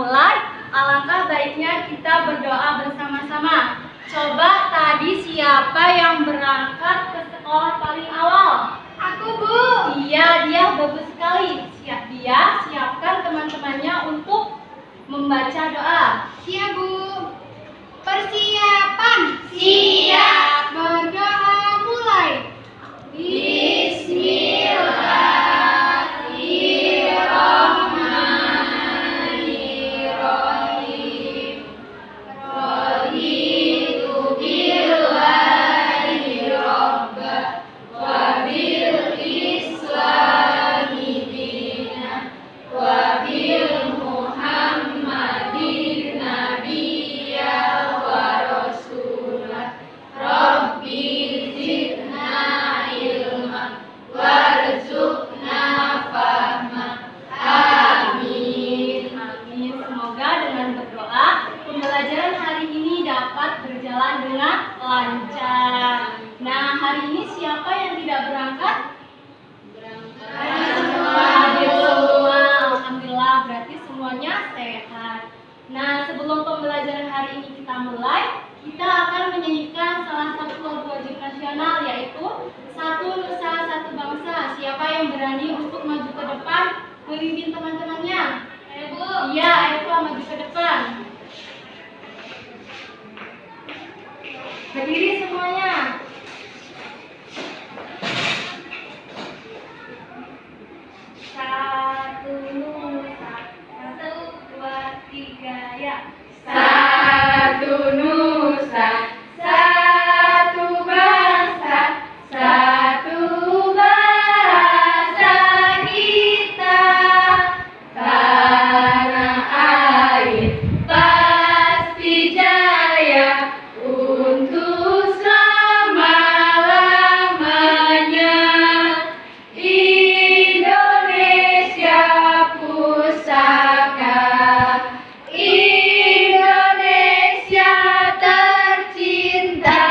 mulai, alangkah baiknya kita berdoa bersama-sama. Coba tadi siapa yang berangkat ke sekolah paling awal? Aku, Bu. Iya, dia bagus sekali. Dia siapkan teman-temannya untuk membaca doa. Siap, Bu. Persiapan. Siap. Berdoa mulai. Bismillahirrahmanirrahim. Raditu billahi robba wa bil islami dina wa bil muhammadin nabiyya wa rasulah. Rabbi zidna ilma warzuqna fahma. Amin. Amin. Semoga dengan berdoa pembelajaran hari ini dapat berjalan dengan lancar. Nah, hari ini siapa yang tidak berangkat? Hadir semua. Alhamdulillah, berarti semuanya sehat. Nah, sebelum pembelajaran hari ini kita mulai, kita akan menyanyikan salah satu lagu wajib nasional, yaitu Satu Nusa Satu Bangsa. Siapa yang berani untuk maju ke depan memimpin teman-temannya? Bu. Iya, ayo maju ke depan. Berdiri semuanya. Satu Nusa, satu, dua, tiga, ya. Satu Nusa, satu bangsa, satu bahasa kita. Tanah air pasti jaya untuk selama-lamanya. Indonesia pusaka, Indonesia tercinta,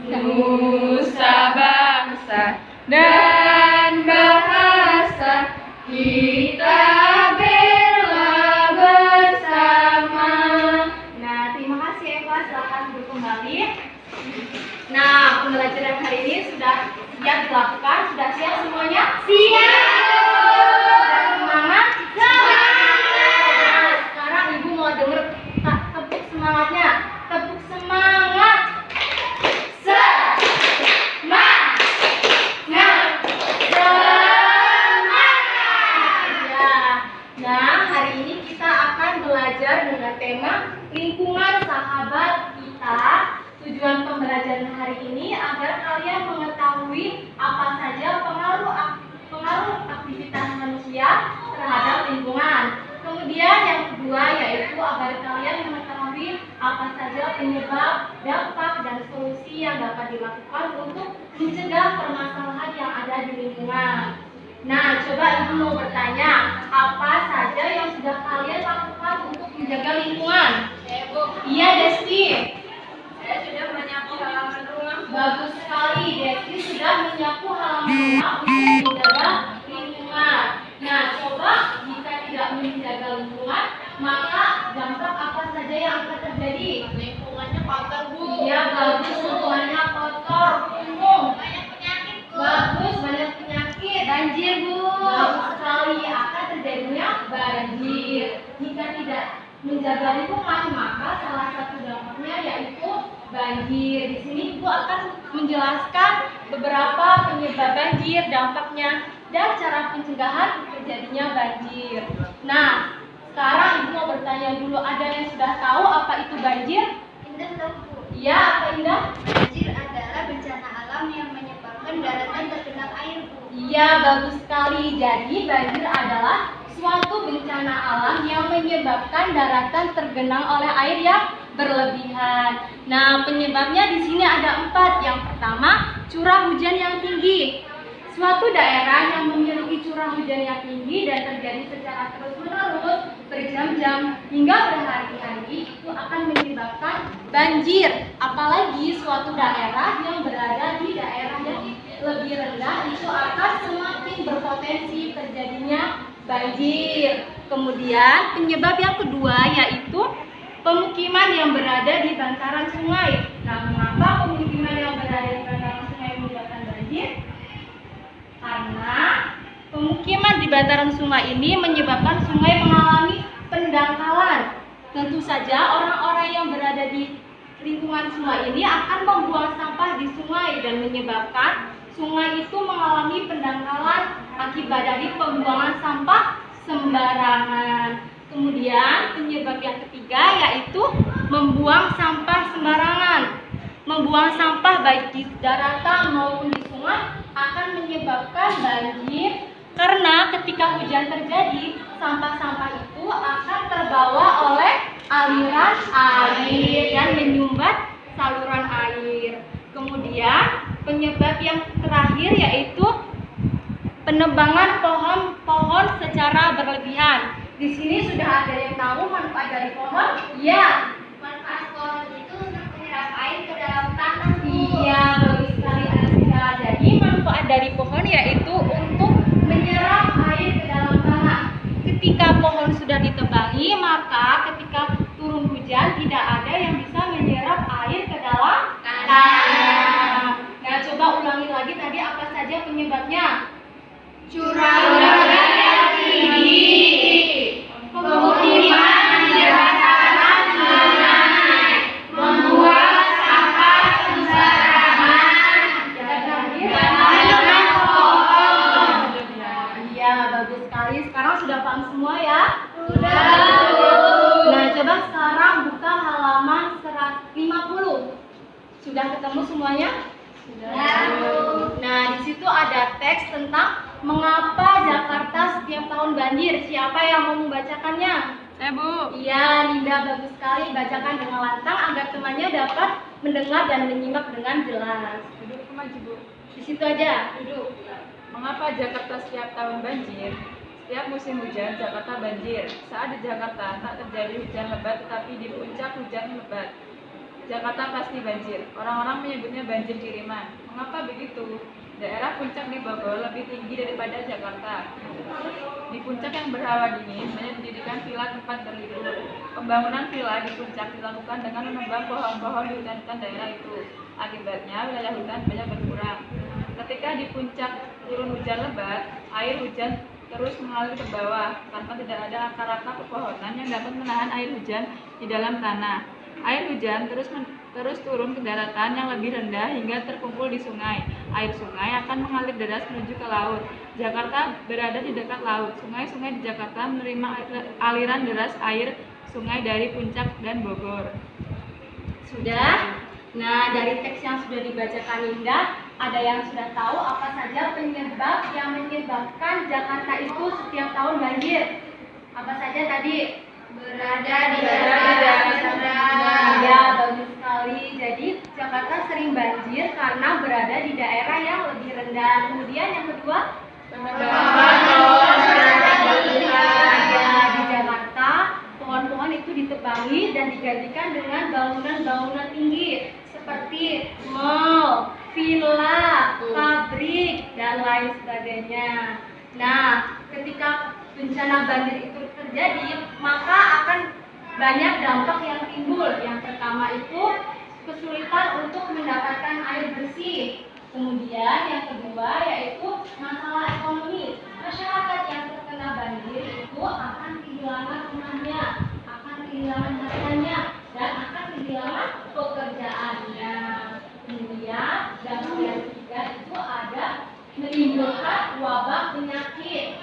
nusa bangsa dan bahasa kita bela bersama. Nah, terima kasih Eva, silakan duduk kembali. Nah, pembelajaran hari ini sudah siap dilakukan, sudah siap semuanya? Siap. Sudah semangat? Semangat. Sekarang Ibu mau denger tepuk semangatnya. Tepuk semangat. Semangat. Ya. Nah, hari ini kita akan belajar dengan tema lingkungan sahabat kita. Tujuan pembelajaran hari ini agar kalian mengetahui apa saja pengaruh aktivitas manusia terhadap lingkungan. Kemudian yang kedua yaitu agar kalian mengetahui apa saja penyebab, dampak, dan solusi yang dapat dilakukan untuk mencegah permasalahan yang ada di lingkungan. Nah, coba Ibu mau bertanya, apa saja yang sudah kalian lakukan untuk menjaga lingkungan? Iya, Desti. Saya sudah menyapu halaman rumah. Bagus sekali, Desti sudah menyapu halaman rumah untuk menjaga lingkungan. Nah, coba jika tidak menjaga lingkungan, maka dampak apa saja yang akan terjadi? Lingkungannya kotor, Bu. Iya, bagus, lingkungannya kotor, kumuh. Banyak penyakit, Bu. Bagus, banyak penyakit. Banjir, Bu. Bagus sekali, akan terjadinya banjir. Jika tidak menjaga lingkungan, maka salah satu dampaknya yaitu banjir. Di sini Ibu akan menjelaskan beberapa penyebab banjir, dampaknya, dan cara pencegahan terjadinya banjir. Nah, sekarang Ibu mau bertanya dulu, ada yang sudah tahu apa itu banjir? Indah tahu, Bu. Iya, apa Indah? Banjir adalah bencana alam yang menyebabkan daratan tergenang air, Bu. Iya, bagus sekali. Jadi banjir adalah suatu bencana alam yang menyebabkan daratan tergenang oleh air yang berlebihan. Nah, penyebabnya di sini ada 4. Yang pertama, curah hujan yang tinggi. Suatu daerah yang memiliki curah hujan yang tinggi dan terjadi secara terus-menerus berjam-jam hingga berhari-hari itu akan menyebabkan banjir. Apalagi suatu daerah yang berada di daerah yang lebih rendah itu akan semakin berpotensi terjadinya banjir. Kemudian penyebab yang kedua yaitu pemukiman yang berada di bantaran sungai. Nah, mengapa pemukiman yang berada di bantaran sungai menyebabkan banjir? Karena pemukiman di bantaran sungai ini menyebabkan sungai mengalami pendangkalan. Tentu saja orang-orang yang berada di lingkungan sungai ini akan membuang sampah di sungai dan menyebabkan sungai itu mengalami pendangkalan akibat dari pembuangan sampah sembarangan. Kemudian penyebab yang ketiga yaitu membuang sampah sembarangan. Membuang sampah baik di daratan maupun di sungai akan menyebabkan banjir karena ketika hujan terjadi, sampah-sampah itu akan terbawa oleh aliran air dan menyumbat saluran air. Kemudian penyebab yang terakhir yaitu penebangan pohon-pohon secara berlebihan. Di sini sudah ada yang tahu manfaat dari pohon? Ya. Manfaat pohon itu untuk menyerap air ke dalam tanah. Iya, bagus sekali Anastasia. Jadi manfaat dari pohon yaitu untuk menyerap air ke dalam tanah. Ketika pohon sudah ditebangi, maka ketika turun hujan tidak ada yang bisa menyerap air ke dalam tanah. Nah, coba ulangi lagi tadi apa saja penyebabnya? Curah hujan yang tinggi, pemukiman di bantaran sungai, membuang sampah sembarangan, dan menanam pohon. Iya, bagus sekali. Sekarang sudah paham semua ya? Sudah. Nah, coba sekarang buka halaman 150. Sudah ketemu semuanya? Nah, di situ ada teks tentang mengapa Jakarta setiap tahun banjir. Siapa yang mau membacakannya? Saya, Bu. Iya, Linda, bagus sekali. Bacakan dengan lantang agar temannya dapat mendengar dan menyimak dengan jelas. Duduk maju, Bu. Di situ aja, duduk. Mengapa Jakarta setiap tahun banjir? Setiap musim hujan, Jakarta banjir. Saat di Jakarta tak terjadi hujan lebat, tetapi di puncak hujan lebat, Jakarta pasti banjir. Orang-orang menyebutnya banjir kiriman. Mengapa begitu? Daerah puncak di Bogor lebih tinggi daripada Jakarta. Di puncak yang berhawa dingin, banyak didirikan villa tempat berlibur. Pembangunan villa di puncak dilakukan dengan menebang pohon-pohon di hutan-hutan daerah itu. Akibatnya, wilayah hutan banyak berkurang. Ketika di puncak turun hujan lebat, air hujan terus mengalir ke bawah tanpa tidak ada akar-akar pepohonan yang dapat menahan air hujan di dalam tanah. Air hujan terus turun ke daratan yang lebih rendah hingga terkumpul di sungai. Air sungai akan mengalir deras menuju ke laut. Jakarta berada di dekat laut. Sungai-sungai di Jakarta menerima aliran deras air sungai dari Puncak dan Bogor. Sudah? Nah, dari teks yang sudah dibacakan Linda, ada yang sudah tahu apa saja penyebab yang menyebabkan Jakarta itu setiap tahun banjir? Apa saja tadi? Berada di daerah rendah. Ya, bagus sekali. Jadi Jakarta sering banjir karena berada di daerah yang lebih rendah. Kemudian yang kedua, Penebangan pohon secara berlebihan. ya, di Jakarta pohon-pohon itu ditebangi dan digantikan dengan bangunan-bangunan tinggi seperti mall, villa, pabrik, dan lain sebagainya. Nah, ketika bencana banjir itu terjadi, maka akan banyak dampak yang timbul. Yang pertama itu kesulitan untuk mendapatkan air bersih. Kemudian yang kedua yaitu masalah ekonomi. Masyarakat yang terkena banjir itu akan kehilangan rumahnya, akan kehilangan hartanya, dan akan kehilangan pekerjaannya. Kemudian dampak yang ketiga itu ada menimbulkan wabah penyakit.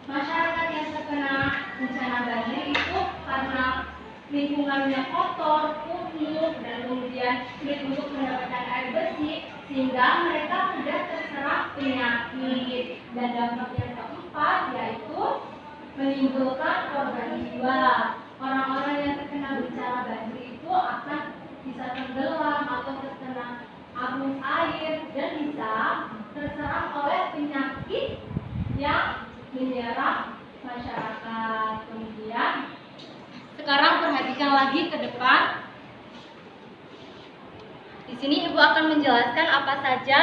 Masyarakat yang terkena bencana banjir itu karena lingkungannya kotor, kumuh, dan kemudian sulit untuk mendapatkan air bersih, sehingga mereka mudah terserang penyakit. Dan dampak yang keempat yaitu menimbulkan korban jiwa. Orang-orang yang terkena bencana banjir itu akan bisa tenggelam atau terkena arus air dan bisa terserang oleh penyakit yang menyerang masyarakat. Kemudian sekarang perhatikan lagi ke depan. Di sini Ibu akan menjelaskan apa saja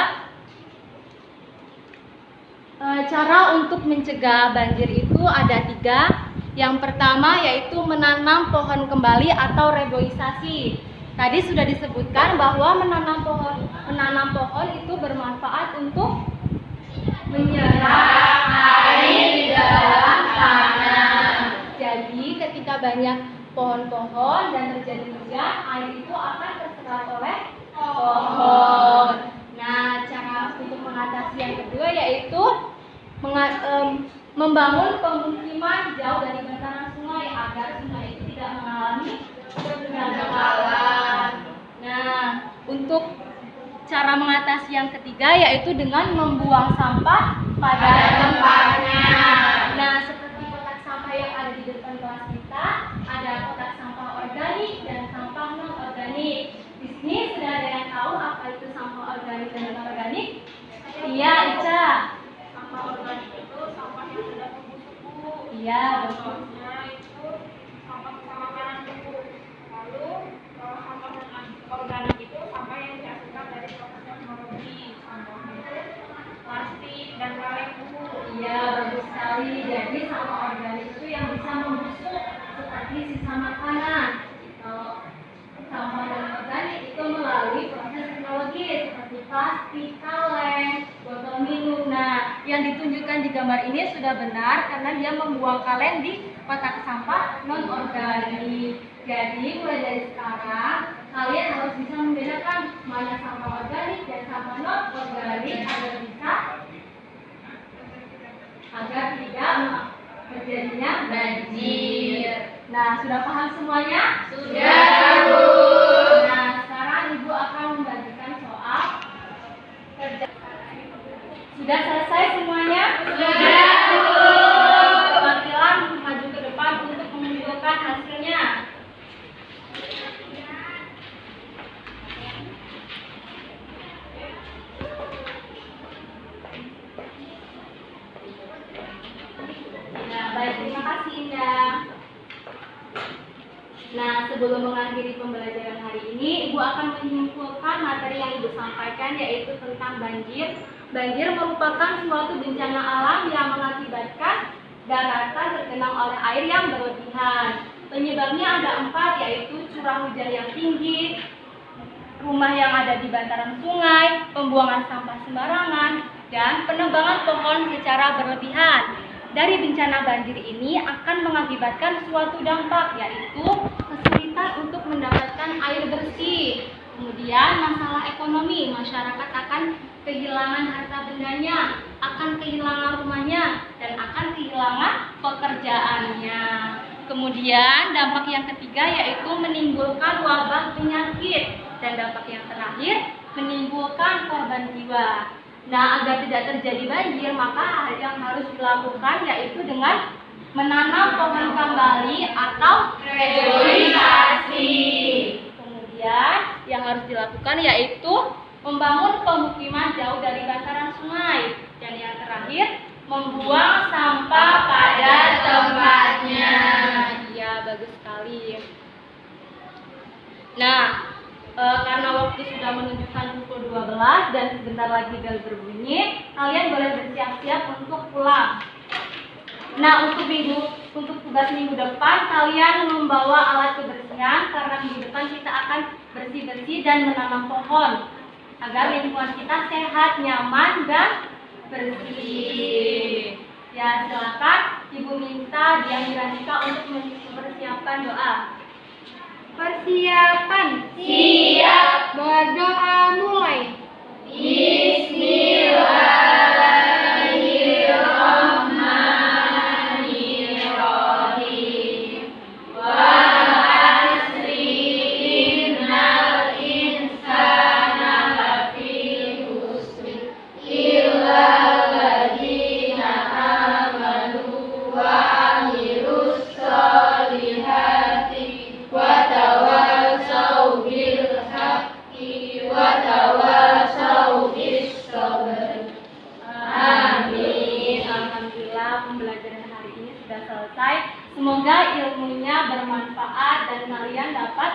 cara untuk mencegah banjir itu ada 3. Yang pertama yaitu menanam pohon kembali atau reboisasi. Tadi sudah disebutkan bahwa menanam pohon itu bermanfaat untuk menyerap air di dalam tanah. Jadi ketika banyak pohon-pohon dan terjadi hujan, air itu akan terserap oleh pohon. Nah, cara untuk mengatasi yang kedua yaitu membangun pemukiman jauh dari bantaran sungai agar sungai itu tidak mengalami pendangkalan. Nah, untuk cara mengatasi yang ketiga yaitu dengan membuang sampah pada tempatnya. Nah, seperti kotak sampah yang ada di depan kelas kita, ada kotak sampah organik dan sampah non organik. Di sini sudah ada yang tahu apa itu sampah organik dan non organik? Iya, Ica. Sampah organik itu sampah yang sudah membusuk. Iya, betul. Contohnya itu sampah makanan tubuh. Lalu sampah organik itu sampah yang dihasilkan dari proses teknologi. Contohnya itu plastik dan kaleng buku. Iya, bagus sekali. Jadi sampah organik itu yang bisa membusuk seperti sisa makanan. Kalau sampah non-organik itu melalui proses teknologi seperti plastik, kaleng, botol minum. Nah, yang ditunjukkan di gambar ini sudah benar karena dia membuang kaleng di kotak sampah non-organik. Jadi mulai dari sekarang kalian harus bisa membedakan mana sampah organik dan sampah non-organik agar tidak terjadinya banjir. Nah, sudah paham semuanya? Sudah, Bu. Nah, sekarang Ibu akan membagikan soal kerja. Sudah selesai semuanya? Sudah, Bu. Perwakilan maju ke depan untuk menunjukkan hasilnya. Nah, baik, terima kasih Indah. Nah, sebelum mengakhiri pembelajaran hari ini, Ibu akan menyimpulkan materi yang Ibu sampaikan yaitu tentang banjir. Banjir merupakan suatu bencana alam yang mengakibatkan daratan tergenang oleh air yang berlebihan. Penyebabnya ada 4, yaitu curah hujan yang tinggi, rumah yang ada di bantaran sungai, pembuangan sampah sembarangan, dan penebangan pohon secara berlebihan. Dari bencana banjir ini akan mengakibatkan suatu dampak, yaitu kesulitan untuk mendapatkan air bersih. Kemudian masalah ekonomi, masyarakat akan kehilangan harta bendanya, akan kehilangan rumahnya, dan akan kehilangan pekerjaannya. Kemudian dampak yang ketiga yaitu menimbulkan wabah penyakit, dan dampak yang terakhir menimbulkan korban jiwa. Nah, agar tidak terjadi banjir, maka yang harus dilakukan yaitu dengan menanam pohon kembali atau reboisasi. Kemudian yang harus dilakukan yaitu membangun pemukiman jauh dari bantaran sungai. Dan yang terakhir, membuang sampah pada tempatnya. Iya, bagus sekali. Nah, karena waktu sudah menunjukkan pukul 12 dan sebentar lagi bel berbunyi, kalian boleh bersiap-siap untuk pulang. Nah, untuk tugas minggu depan kalian membawa alat kebersihan karena minggu depan kita akan bersih-bersih dan menanam pohon agar lingkungan kita sehat, nyaman, dan bersih. Ya, silakan Ibu minta Dian Miranika untuk mempersiapkan doa. Persiapan. Siap. Berdoa mulai. Bismillahirrahmanirrahim. Wal asri innal insana lafi khusr illa alladziina aamanu wa amilus sholihati wa tawasaw bil haqqi wa tawasaw bis sabr. Amin. Alhamdulillah pembelajaran hari ini sudah selesai. Semoga ilmunya bermanfaat dan kalian dapat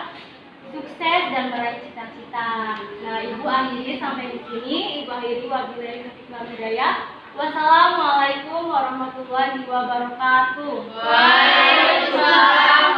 sukses dan meraih cita-cita. Nah, Ibu akhiri sampai di sini. Ibu akhiri wabillahi taufiq wal hidayah. Wassalamualaikum warahmatullahi wabarakatuh. Waalaikumsalam